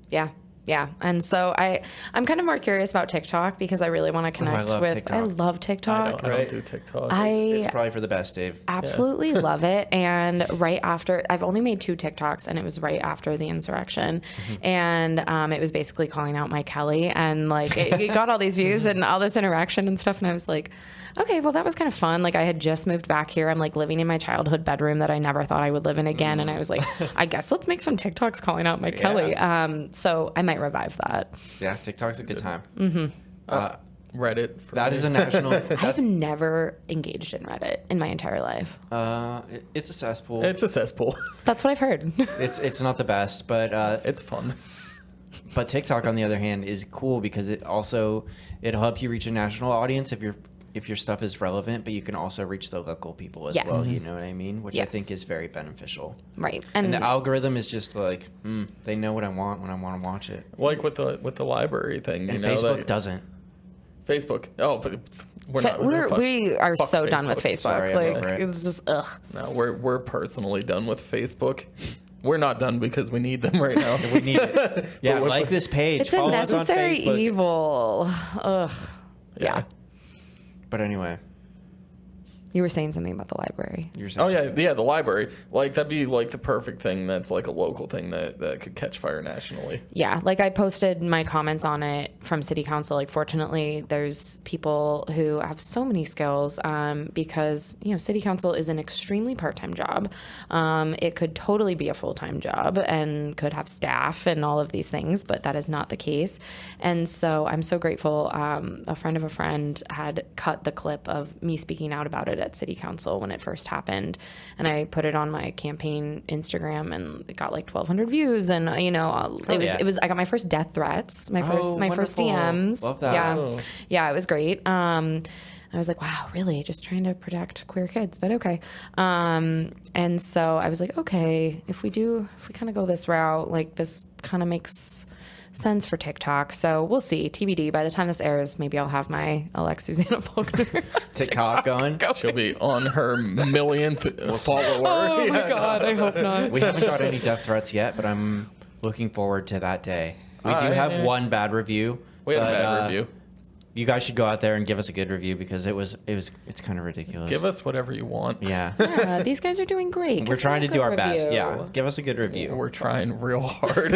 Yeah. Yeah. And so I'm kind of more curious about TikTok because I really want to connect with TikTok. I love TikTok. I don't do TikTok. It's probably for the best, Dave. Absolutely love it. And right after, I've only made 2 TikToks, and it was right after the insurrection. And it was basically calling out Mike Kelly, and like it got all these views and all this interaction and stuff. And I was like, okay, well, that was kind of fun. Like I had just moved back here. I'm like living in my childhood bedroom that I never thought I would live in again. And I was like, I guess let's make some TikToks calling out Mike Kelly. So I might revive that. Yeah, TikTok's a good time. Reddit. That is a national. I've never engaged in Reddit in my entire life. It's a cesspool. It's a cesspool. That's what I've heard. It's not the best, but It's fun. But TikTok, on the other hand, is cool because it'll help you reach a national audience if your stuff is relevant, but you can also reach the local people as well. You know what I mean? Which I think is very beneficial. Right. And the algorithm is just like, they know what I want when I want to watch it. Like with the library thing. And Facebook doesn't. Facebook. Oh, but we are so done with Facebook. Sorry, I'm over it. It's just ugh. No, we're personally done with Facebook. We're not done because we need them right now. We need it. Yeah, like this page. It's a Follow us on necessary Facebook. evil. Ugh. Yeah. But anyway, You were saying something about the library. Oh yeah, the library. Like that'd be like the perfect thing. That's like a local thing that could catch fire nationally. Yeah, like I posted my comments on it from City Council. Like fortunately, there's people who have so many skills because City Council is an extremely part-time job. It could totally be a full-time job and could have staff and all of these things, but that is not the case. And so I'm so grateful. A friend of a friend had cut the clip of me speaking out about it at City Council when it first happened, and I put it on my campaign Instagram, and it got like 1,200 views, and it was I got my first death threats, my first DMs. Love that. Yeah, it was great. I was like, wow, really? Just trying to protect queer kids, but okay. And so I was like, okay, if we kind of go this route, like this kind of makes sense for TikTok. So we'll see. TBD. By the time this airs, maybe I'll have my elect Susannah Faulkner TikTok going. She'll be on her millionth follower. Oh my God, I hope not. We haven't got any death threats yet, but I'm looking forward to that day. We do have one bad review. We have a bad review. You guys should go out there and give us a good review because it's kind of ridiculous. Give us whatever you want. Yeah, these guys are doing great. We're trying to do our best. review. Yeah, give us a good review. We're trying real hard.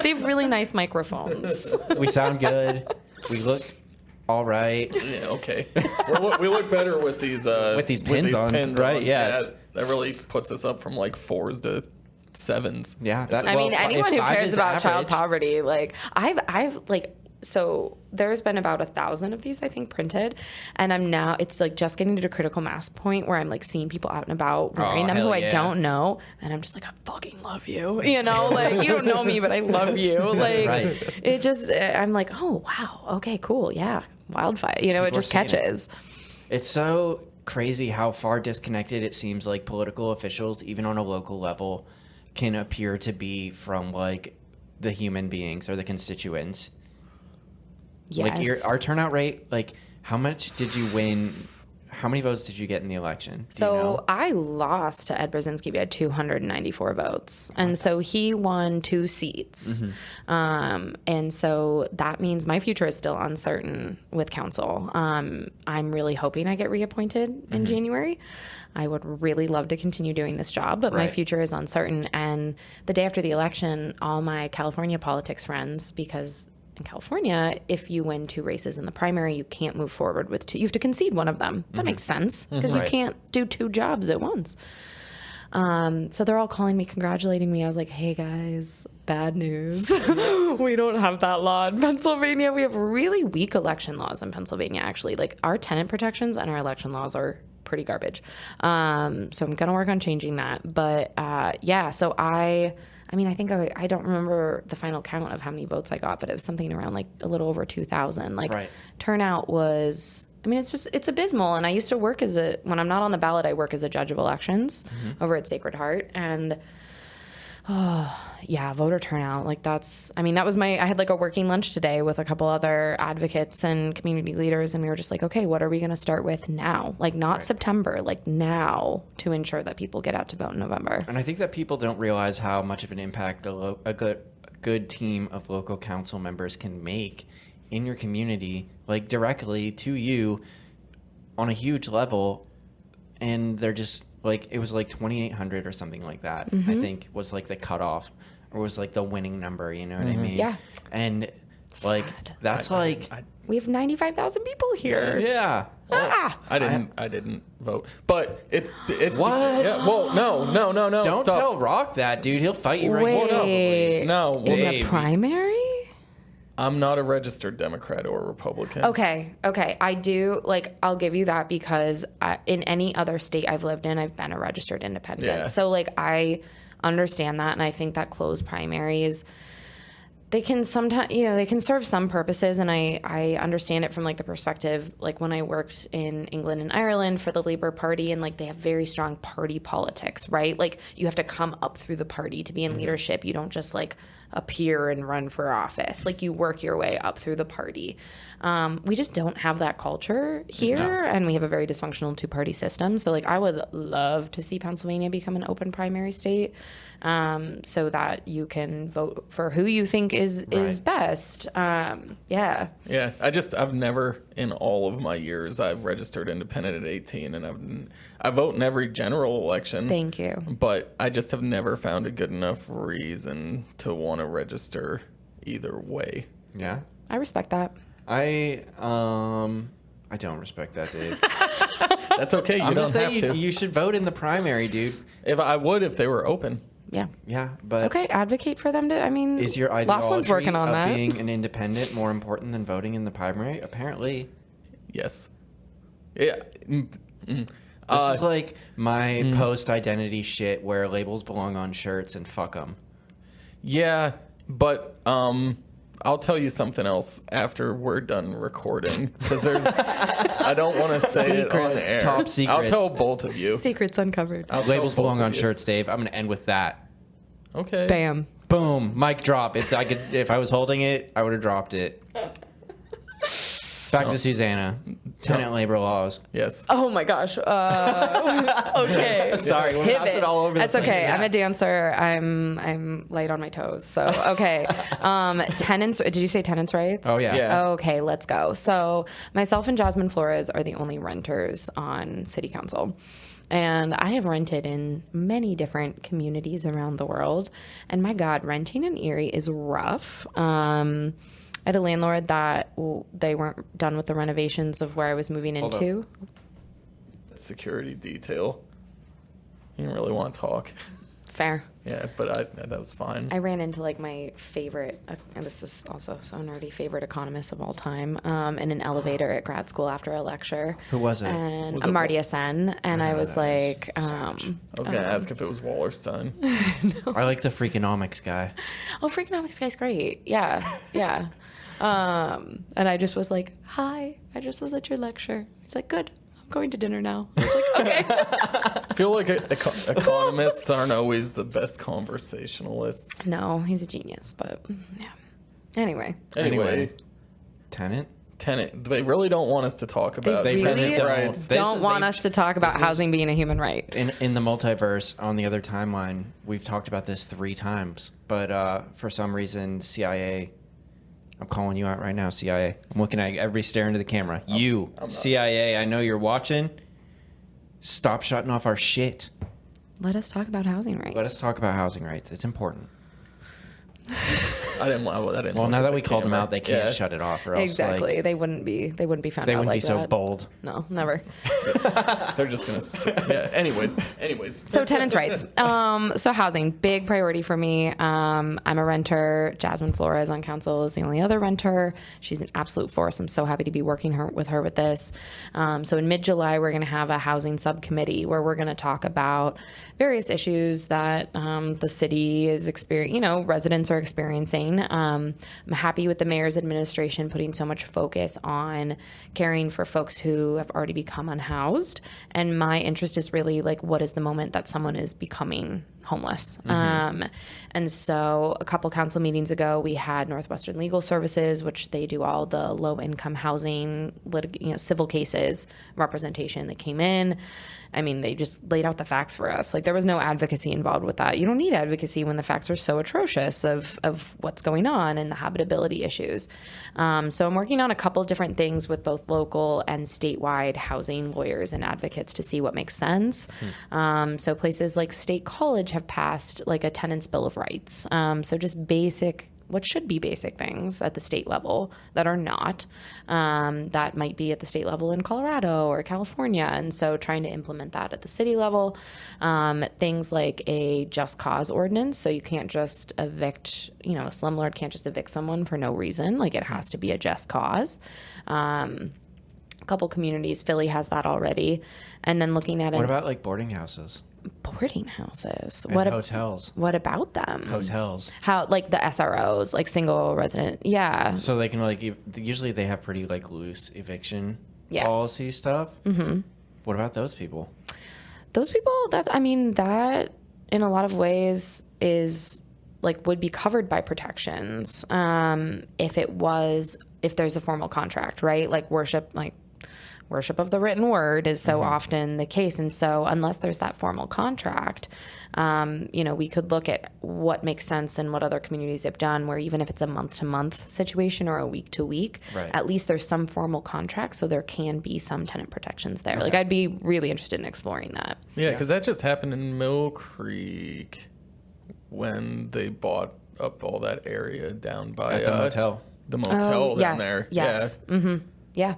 They have really nice microphones. We sound good. We look all right. Yeah, okay. We look better with these pins on, right? on. Yes. Yeah, that really puts us up from like 4s to 7s. Yeah. Anyone who cares about child poverty, like I've like. So there's been about 1,000 of these, I think, printed, and it's like just getting to the critical mass point where I'm like seeing people out and about wearing them who I don't know, and I'm just like, I fucking love you, like you don't know me, but I love you. Like right. It just, I'm like, oh wow, okay, cool, yeah, wildfire, it just catches. It's so crazy how far disconnected it seems like political officials, even on a local level, can appear to be from like the human beings or the constituents. Yes. Like our turnout rate, like how much did you win how many votes did you get in the election? Do So you know? I lost to Ed Brzezinski. We had 294 votes. And so he won 2 seats. And so that means my future is still uncertain with council. I'm really hoping I get reappointed in January. I would really love to continue doing this job, but my Right. future is uncertain. And the day after the election, all my California politics friends, because in California, if you win 2 races in the primary, you can't move forward with 2. You have to concede one of them. That makes sense because you Right. can't do 2 jobs at once. So they're all calling me, congratulating me. I was like, hey guys, bad news. We don't have that law in Pennsylvania. We have really weak election laws in Pennsylvania, actually. Like our tenant protections and our election laws are pretty garbage. So I'm going to work on changing that. But yeah, so I think I don't remember the final count of how many votes I got, but it was something around like a little over 2,000. Like Right. turnout was, it's abysmal. And I used to work when I'm not on the ballot, I work as a judge of elections over at Sacred Heart. And yeah, voter turnout. Like that was I had like a working lunch today with a couple other advocates and community leaders. And we were just like, okay, what are we going to start with now? Like not September, like now to ensure that people get out to vote in November. And I think that people don't realize how much of an impact a good team of local council members can make in your community, like directly to you on a huge level. And they're just like, it was like 2,800 or something like that, I think was like the cutoff or was like the winning number, you know what I mean? Yeah. And like, Sad. that's We have 95,000 people here. yeah. I didn't vote, but it's What? Yeah, well, no. Don't stop. tell Rock that, dude. He'll fight you right Wait. now. No, In Dave. the primary? I'm not a registered Democrat or Republican. Okay. I do, I'll give you that because in any other state I've lived in, I've been a registered independent. Yeah. So, I understand that, and I think that closed primaries, they can sometimes, they can serve some purposes, and I understand it from, the perspective, when I worked in England and Ireland for the Labour Party, and, they have very strong party politics, right? You have to come up through the party to be in leadership. You don't just, appear and run for office. You work your way up through the party. We just don't have that culture here, and we have a very dysfunctional 2-party system. So, I would love to see Pennsylvania become an open primary state, so that you can vote for who you think is best. Yeah. Yeah, I've never in all of my years I've registered independent at 18, and I vote in every general election. Thank you. But I just have never found a good enough reason to want to register either way. Yeah. I respect that. I don't respect that, Dave. That's okay. You I'm don't gonna have say to. you should vote in the primary, dude. If they were open. Yeah. Yeah, but Okay, advocate for them to, is your Laughlin's ideology working on of that. being an independent more important than voting in the primary? Apparently. Yes. Yeah. This is like my post-identity shit where labels belong on shirts and fuck them. Yeah, but I'll tell you something else after we're done recording because I don't want to say it on air. Top secrets. I'll tell both of you. Secrets uncovered. I'll tell Labels both belong of on you. shirts, Dave. I'm gonna end with that. Okay. Bam. Boom, mic drop. If I was holding it, I would have dropped it. Back to Susannah. Tenant labor laws. Yes. Oh my gosh. Okay. Sorry, we're Pivot. bouncing all over the That's place. okay. Yeah. I'm a dancer. I'm light on my toes. So okay. Tenants. Did you say tenants' rights? Oh yeah. Yeah. Okay, let's go. So myself and Jasmine Flores are the only renters on City Council. And I have rented in many different communities around the world. And my God, renting in Erie is rough. I had a landlord that they weren't done with the renovations of where I was moving Hold into. Security detail. You didn't really want to talk. Fair. Yeah, but that was fine. I ran into my favorite, and this is also so nerdy, favorite economist of all time, in an elevator at grad school after a lecture. Who was it? And Was it Amartya Sen. And I know was that is. like, I was going to ask if it was Wallerstein. I like the Freakonomics guy. oh, Freakonomics guy's great. Yeah, yeah. And I just was like, hi, I just was at your lecture. He's like, good. I'm going to dinner now. I was like, okay. I feel like economists aren't always the best conversationalists. No, he's a genius, but yeah. Anyway. Anyway, Tenant? tenant. They really don't want us to talk about They really tenant rights. don't want us to talk about housing being a human right. In the multiverse, on the other timeline, we've talked about this 3 times. But for some reason, CIA, I'm calling you out right now, CIA. I'm looking at everybody staring into the camera. I'm CIA, I know you're watching. Stop shutting off our shit. Let us talk about housing rights. Let us talk about housing rights. It's important. I didn't Well, now that we called them out, they can't shut it off, or else Exactly. like, They wouldn't be found out like that. they wouldn't be so bold. No, never. They're just gonna. Yeah. Anyways. So tenants' rights. So housing, big priority for me. I'm a renter. Jasmine Flores on council is the only other renter. She's an absolute force. I'm so happy to be working with her with this. So in mid-July, we're going to have a housing subcommittee where we're going to talk about various issues that the city is residents are experiencing. I'm happy with the mayor's administration putting so much focus on caring for folks who have already become unhoused. And my interest is really like, what is the moment that someone is becoming homeless? And so a couple council meetings ago, we had Northwestern Legal Services, which they do all the low income housing, civil cases representation that came in. I mean, they just laid out the facts for us. Like, there was no advocacy involved with that. You don't need advocacy when the facts are so atrocious of what's going on and the habitability issues. So I'm working on a couple different things with both local and statewide housing lawyers and advocates to see what makes sense. So places like State College have passed like a tenant's bill of rights. So just what should be basic things at the state level that are not, that might be at the state level in Colorado or California. And so trying to implement that at the city level, things like a just cause ordinance. So you can't just evict, a slumlord can't just evict someone for no reason. Like, it has to be a just cause. A couple communities, Philly has that already. And then looking at What about like boarding houses? Boarding houses. And hotels. What about them? Hotels. How, like the SROs, like single resident. Yeah. So they can usually they have pretty like loose eviction Yes. policy stuff. Mm-hmm. What about those people? Those people, that in a lot of ways is like would be covered by protections. If there's a formal contract, right? Like worship of the written word is so often the case. And so unless there's that formal contract, we could look at what makes sense and what other communities have done, where even if it's a month-to-month situation or a week-to-week, right, at least there's some formal contract, so there can be some tenant protections there. Okay. Like, I'd be really interested in exploring that. Yeah, because that just happened in Mill Creek when they bought up all that area down by At the motel. The motel down yes, there. Yes. Yeah. Mm-hmm. Yeah.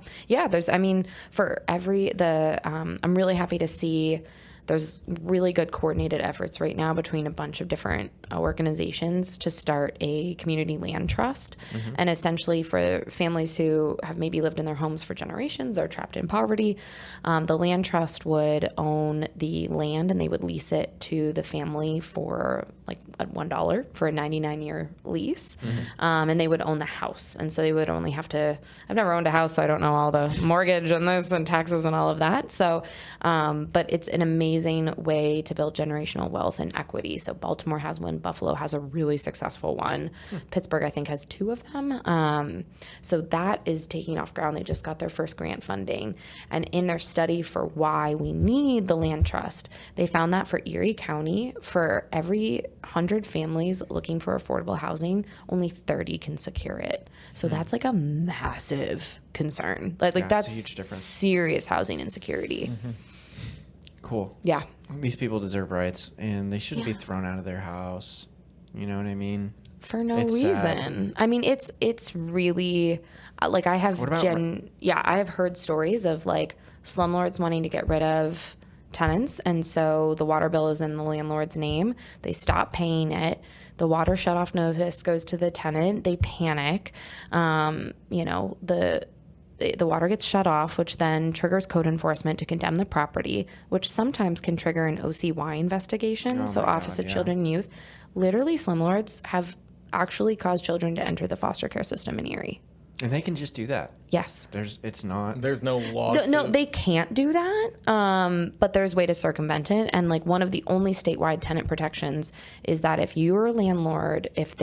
I'm really happy to see there's really good coordinated efforts right now between a bunch of different organizations to start a community land trust. Mm-hmm. And essentially for families who have maybe lived in their homes for generations or trapped in poverty, the land trust would own the land and they would lease it to the family for like $1 for a 99-year lease. Mm-hmm. And they would own the house. And so they would only have to, I've never owned a house, so I don't know all the mortgage and this and taxes and all of that. So, but it's an amazing way to build generational wealth and equity. So Baltimore has one, Buffalo has a really successful one. Pittsburgh, I think, has 2 of them. So that is taking off ground. They just got their first grant funding. And in their study for why we need the land trust, they found that for Erie County, for every 100 families looking for affordable housing, only 30 can secure it. So that's like a massive concern. Like that's a huge difference. Serious housing insecurity. Mm-hmm. Cool. Yeah. These people deserve rights, and they shouldn't be thrown out of their house. You know what I mean? For no It's reason. sad. I mean, it's really like I have I have heard stories of like slumlords wanting to get rid of tenants, and so the water bill is in the landlord's name. They stop paying it. The water shutoff notice goes to the tenant. They panic. The water gets shut off, which then triggers code enforcement to condemn the property, which sometimes can trigger an OCY investigation. So Office of Children and Youth. Literally, slumlords have actually caused children to enter the foster care system in Erie. And they can just do that. Yes. There's no law. No, they can't do that. But there's a way to circumvent it. And like one of the only statewide tenant protections is that if you're a landlord, if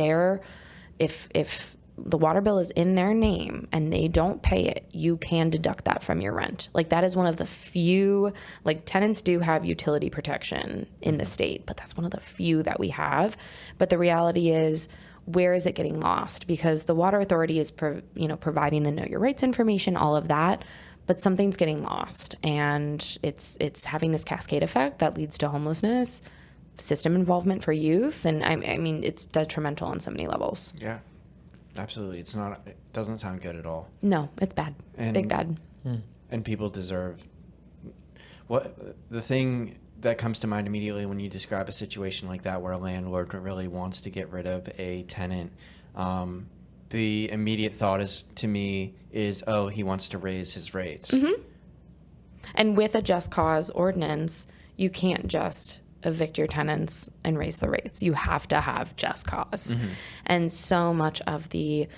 the water bill is in their name and they don't pay it, you can deduct that from your rent. Like, that is one of the few, like, tenants do have utility protection in the state, but that's one of the few that we have. But the reality is, where is it getting lost? Because the water authority is, providing the know your rights information, all of that, but something's getting lost, and it's having this cascade effect that leads to homelessness, system involvement for youth, and I mean, it's detrimental on so many levels. Yeah. Absolutely. It doesn't sound good at all. No, it's bad. Big bad. And people deserve the thing that comes to mind immediately when you describe a situation like that where a landlord really wants to get rid of a tenant. The immediate thought to me is, oh, he wants to raise his rates. Mm-hmm. And with a just cause ordinance, you can't just evict your tenants and raise the rates. You have to have just cause. Mm-hmm. And so much of the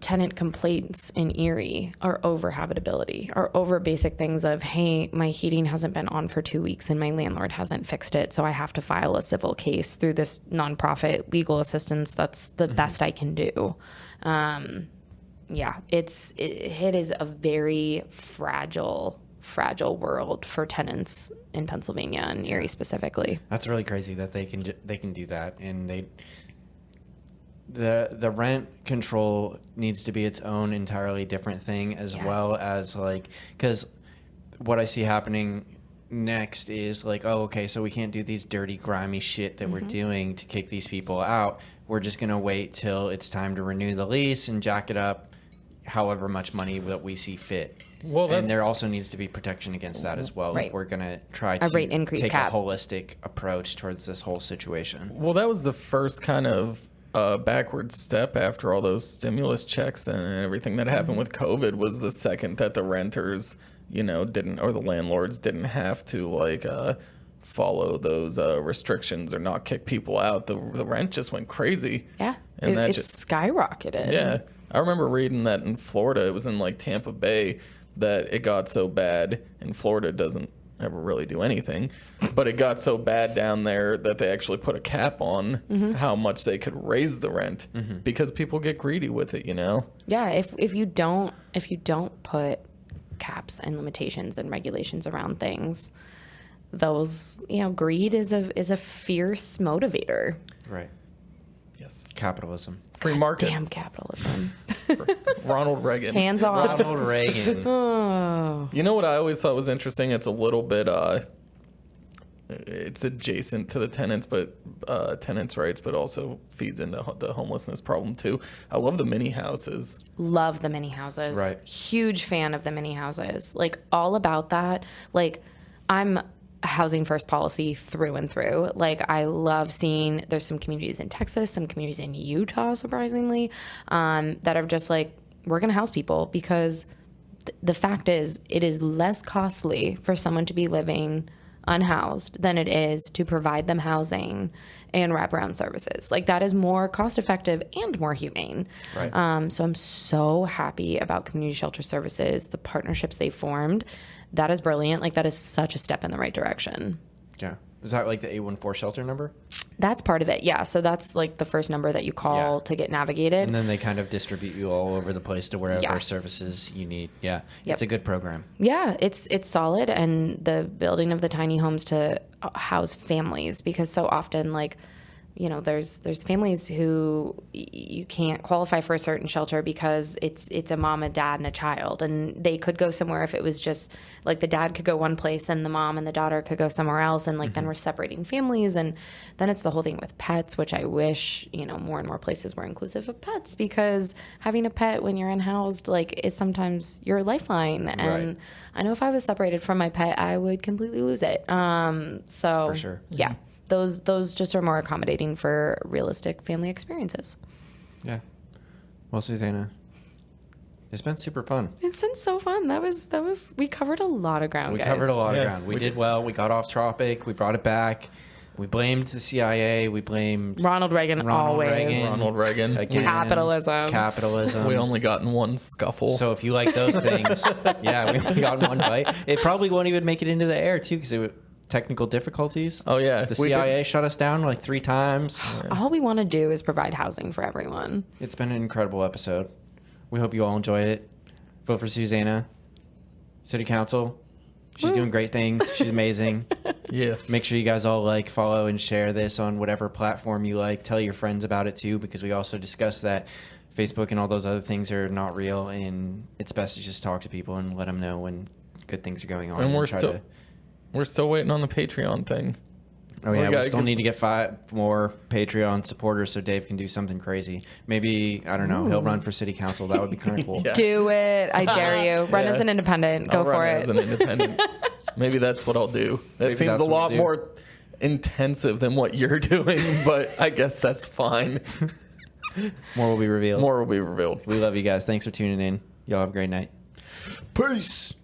tenant complaints in Erie are over habitability, are over basic things of, hey, my heating hasn't been on for 2 weeks and my landlord hasn't fixed it, so I have to file a civil case through this nonprofit legal assistance. That's the best I can do. It is a very fragile world for tenants in Pennsylvania and Erie specifically. That's really crazy that they can do that, and the rent control needs to be its own entirely different thing, as well as, like, because what I see happening next is like, oh, okay, so we can't do these dirty, grimy shit that we're doing to kick these people out. We're just gonna wait till it's time to renew the lease and jack it up however much money that we see fit. Well, and there also needs to be protection against that as well. Right. If we're going to try to rate increase take cap. a holistic approach towards this whole situation. Well, that was the first kind of backward step after all those stimulus checks and everything that happened with COVID, was the second that the renters, didn't, or the landlords didn't have to follow those restrictions or not kick people out. The rent just went crazy. Yeah. And it skyrocketed. Yeah. I remember reading that in Florida, it was in like Tampa Bay, that it got so bad, and Florida doesn't ever really do anything, but it got so bad down there that they actually put a cap on how much they could raise the rent because people get greedy with it, Yeah, if you don't put caps and limitations and regulations around things, those, greed is a fierce motivator. Right. Yes. Capitalism. Free market. Damn capitalism. Ronald Reagan. Hands off. Ronald Reagan. Oh. You know what I always thought was interesting? It's a little bit, it's adjacent to the tenants' rights, but also feeds into the homelessness problem too. I love the mini houses. Love the mini houses. Right. Huge fan of the mini houses. Like, all about that. Like, I'm housing first policy through and through. Like, I love seeing, there's some communities in Texas, some communities in Utah, surprisingly, that are just like, we're going to house people because the fact is, it is less costly for someone to be living unhoused than it is to provide them housing and wraparound services. Like, that is more cost effective and more humane. Right. So I'm so happy about community shelter services, the partnerships they formed. That is brilliant. Like, that is such a step in the right direction. Yeah. Is that like the 814 shelter number? That's part of it. Yeah. So that's like the first number that you call to get navigated. And then they kind of distribute you all over the place to wherever services you need. Yeah. Yep. It's a good program. Yeah. It's solid. And the building of the tiny homes to house families, because so often, like, there's families who you can't qualify for a certain shelter because it's a mom, a dad, and a child, and they could go somewhere if it was just like the dad could go one place and the mom and the daughter could go somewhere else, and like then we're separating families, and then it's the whole thing with pets, which I wish more and more places were inclusive of pets, because having a pet when you're unhoused is sometimes your lifeline, and I know if I was separated from my pet, I would completely lose it. So for sure, yeah. Those just are more accommodating for realistic family experiences. Yeah. Well, Susannah, it's been super fun. It's been so fun. That was we covered a lot of ground, We guys. covered a lot of ground. We did well. We got off topic. We brought it back. We blamed the CIA. We blamed Ronald Reagan always. Ronald Reagan. Again. Capitalism. We only got in one scuffle. So if you like those things, we only got one bite. It probably won't even make it into the air, too, because technical difficulties. Oh yeah, The CIA shut us down like 3 times. All we want to do is provide housing for everyone. It's been an incredible episode. We hope you all enjoy it. Vote for Susannah. City Council. She's doing great things. She's amazing. Yeah. Make sure you guys all like, follow, and share this on whatever platform you like. Tell your friends about it too, because we also discussed that Facebook and all those other things are not real, and it's best to just talk to people and let them know when good things are going on. And we're still waiting on the Patreon thing. Oh yeah, we still need to get 5 more Patreon supporters so Dave can do something crazy. Maybe, I don't know, he'll run for city council. That would be kind of cool. Yeah. Do it. I dare you. Run as an independent. Go I'll for run it. as an independent. Maybe that's what I'll do. That Maybe seems that's a what lot we'll do. more intensive than what you're doing, but I guess that's fine. More will be revealed. More will be revealed. We love you guys. Thanks for tuning in. Y'all have a great night. Peace.